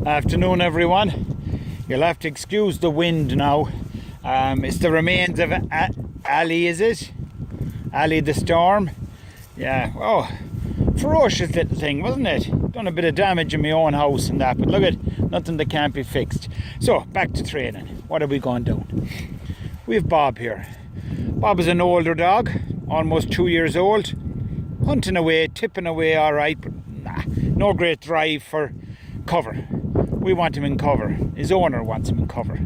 Afternoon, everyone. You'll have to excuse the wind now. It's the remains of Ali, is it? Ali the Storm. Yeah, oh, ferocious little thing, wasn't it? Done a bit of damage in my own house and that, but look at nothing that can't be fixed. So, back to training. What are we going down? We have Bob here. Bob is an older dog, almost 2 years old. Hunting away, tipping away all right, but no great drive for cover. We want him in cover. His owner wants him in cover.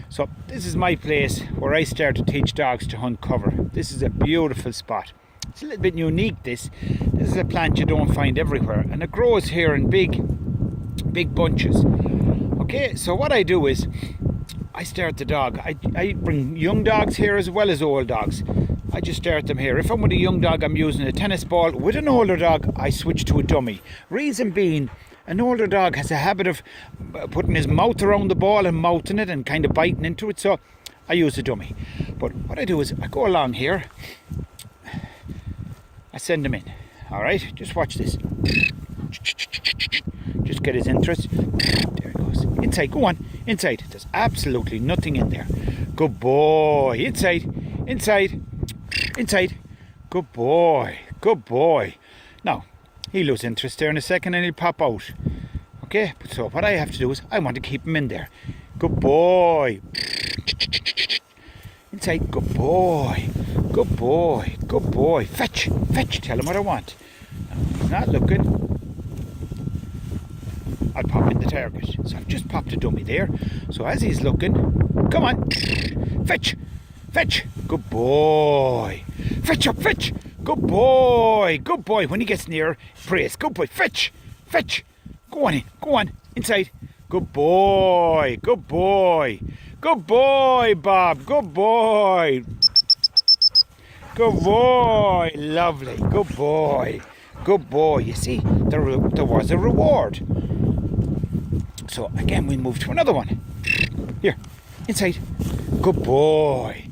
So this is my place where I start to teach dogs to hunt cover. This is a beautiful spot. It's a little bit unique, this. This is a plant you don't find everywhere, and it grows here in big bunches. Okay, so what I do is I start the dog. I bring young dogs here as well as old dogs. I just start them here. If I'm with a young dog, I'm using a tennis ball. With an older dog, I switch to a dummy. Reason being, an older dog has a habit of putting his mouth around the ball and mouthing it and kind of biting into it, so I use a dummy. But what I do is I go along here, I send him in. All right, just watch this. Just get his interest. There he goes. Inside, go on. Inside. There's absolutely nothing in there. Good boy. Inside. Inside. Inside. Good boy. Good boy. Now, he'll lose interest there in a second and he'll pop out. Okay, so what I have to do is I want to keep him in there. Good boy. Inside. Good boy. Good boy. Good boy. Fetch. Fetch. Tell him what I want. He's not looking. I'll pop in the target. So I've just popped a dummy there. So as he's looking, come on. Fetch. Fetch. Good boy. Fetch up. Fetch. Good boy. Good boy. When he gets near, praise. Good boy. Fetch. Fetch. Go on in. Go on. Inside. Good boy. Good boy. Good boy, Bob. Good boy. Good boy. Lovely. Good boy. Good boy. You see, there was a reward. So again, we move to another one. Here. Inside. Good boy.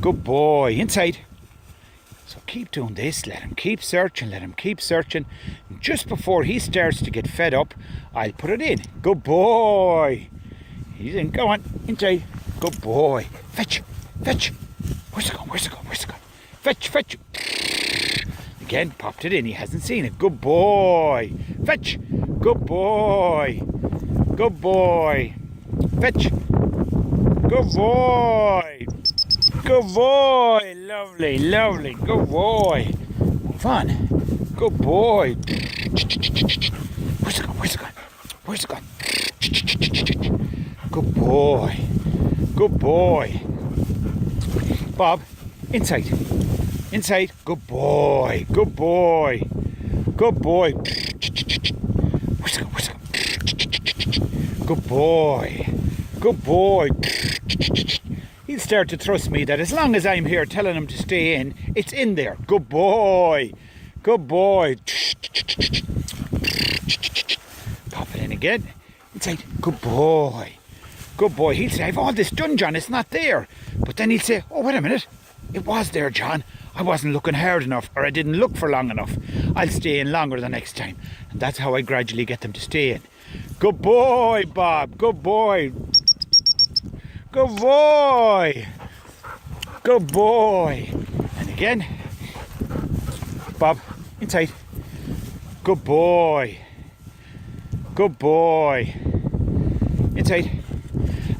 Good boy. Inside. So keep doing this. Let him keep searching. Let him keep searching. And just before he starts to get fed up, I'll put it in. Good boy. He's in. Go on. Inside. Good boy. Fetch. Fetch. Where's it going? Where's it going? Where's it going? Fetch. Fetch. Again, popped it in. He hasn't seen it. Good boy. Fetch. Good boy. Good boy. Fetch. Good boy. Good boy. Lovely, lovely. Good boy. Move on. Good boy. Where's it going? Where's it going? Where's it going? Good boy. Good boy. Bob, inside. Inside. Good boy. Good boy. Good boy. Where's it going? Where's it going? Good boy. Good boy. He'll start to trust me that as long as I'm here telling him to stay in, it's in there. Good boy. Good boy. Pop it in again. Inside. Good boy. Good boy. He'll say, I've all this done, John. It's not there. But then he'll say, oh, wait a minute. It was there, John. I wasn't looking hard enough, or I didn't look for long enough. I'll stay in longer the next time. And that's how I gradually get them to stay in. Good boy, Bob. Good boy. Good boy. Good boy. And again. Bob, inside. Good boy. Good boy. Inside.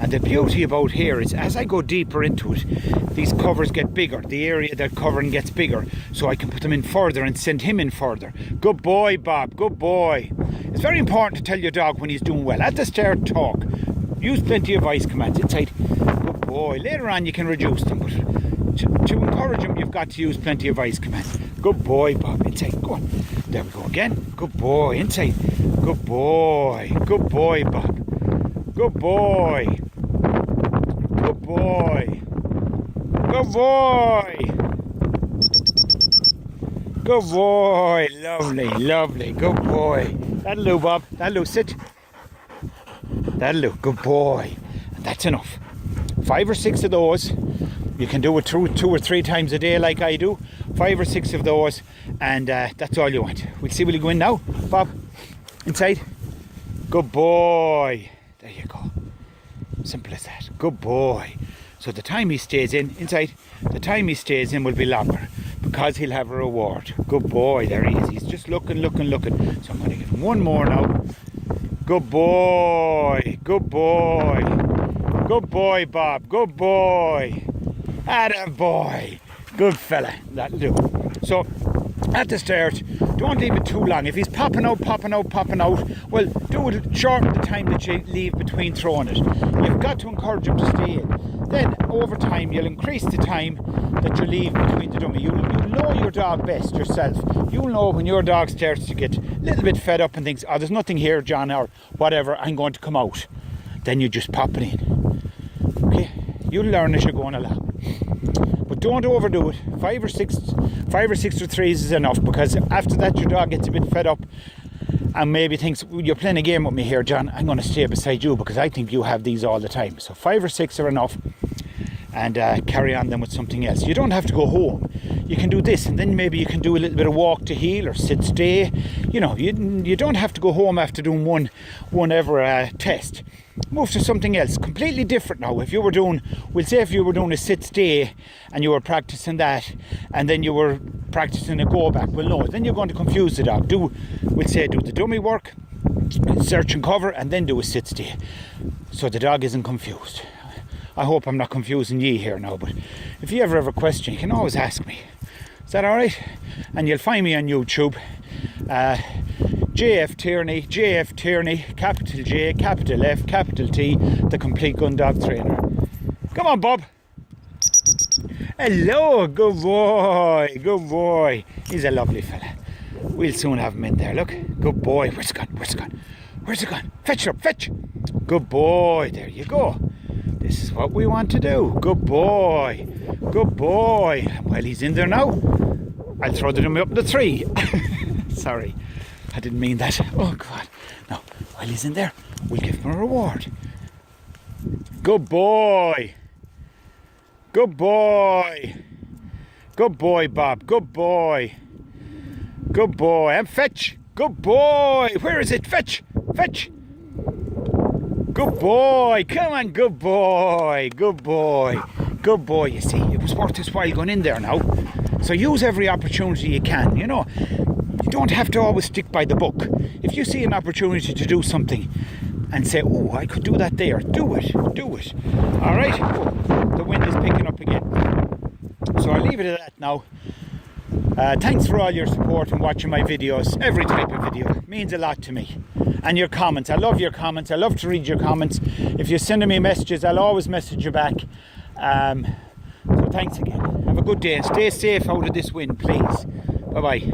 And the beauty about here is as I go deeper into it, these covers get bigger. The area they're covering gets bigger. So I can put them in further and send him in further. Good boy, Bob. Good boy. It's very important to tell your dog when he's doing well. At the start, talk. Use plenty of voice commands. Inside. Good boy. Later on you can reduce them. But to encourage him, you've got to use plenty of voice commands. Good boy, Bob. Inside. Go on. There we go again. Good boy. Inside. Good boy. Good boy, Bob. Good boy. Good boy. Good boy. Good boy. Lovely, lovely. Good boy. That'll do, Bob. That'll do. Sit. That'll do. Good boy. And that's enough. 5 or 6 of those. You can do it 2 or 3 times a day like I do. 5 or 6 of those. And that's all you want. We'll see. Will you go in now, Bob? Inside. Good boy. There you go. Simple as that. Good boy. So the time he stays inside, the time he stays in will be longer because he'll have a reward. Good boy. There he is. He's just looking. So I'm going to give him one more now. Good boy. Good boy. Good boy, Bob. Good boy. Atta boy. Good fella. That'll do. So at the start, don't leave it too long. If he's popping out, well, do it, shorten the time that you leave between throwing it. You've got to encourage him to stay in. Then over time, you'll increase the time that you leave between the dummy. You'll know your dog best yourself. You'll know when your dog starts to get a little bit fed up and thinks, oh, there's nothing here, John, or whatever, I'm going to come out. Then you just pop it in. Okay? You'll learn as you're going along. But don't overdo it. 5 or 6 or 3s is enough, because after that your dog gets a bit fed up and maybe thinks, you're playing a game with me here, John, I'm going to stay beside you because I think you have these all the time. So 5 or 6 are enough, and carry on then with something else. You don't have to go home. You can do this, and then maybe you can do a little bit of walk to heel or sit stay. You know, you don't have to go home after doing one ever test. Move to something else completely different now. If you were doing, we'll say if you were doing a sit stay and you were practicing that, and then you were practicing a go back, well, no, then you're going to confuse the dog. We'll say do the dummy work, search and cover, and then do a sit stay, so the dog isn't confused. I hope I'm not confusing ye here now, but if you ever have a question, you can always ask me. Is that all right? And you'll find me on YouTube. JF Tierney, capital J, capital F, capital T, the Complete Gun Dog Trainer. Come on, Bob. Hello, good boy. He's a lovely fella. We'll soon have him in there, look. Good boy. Where's it gone? Fetch it up, fetch. Good boy, there you go. This is what we want to do. Good boy. Well, he's in there now. I'll throw the dummy up the tree. Sorry, I didn't mean that. Oh, God. Now, while he's in there, we'll give him a reward. Good boy. Good boy, Bob. Good boy. And fetch. Good boy. Where is it? Fetch. Good boy. Come on, good boy. You see, it was worth his while going in there now. So use every opportunity you can, you know. You don't have to always stick by the book. If you see an opportunity to do something and say, oh, I could do that there, do it. All right? Oh, the wind is picking up again. So I'll leave it at that now. Thanks for all your support and watching my videos. Every type of video. It means a lot to me. And your comments. I love your comments. I love to read your comments. If you're sending me messages, I'll always message you back. So thanks again. Have a good day and stay safe out of this wind, please. Bye-bye.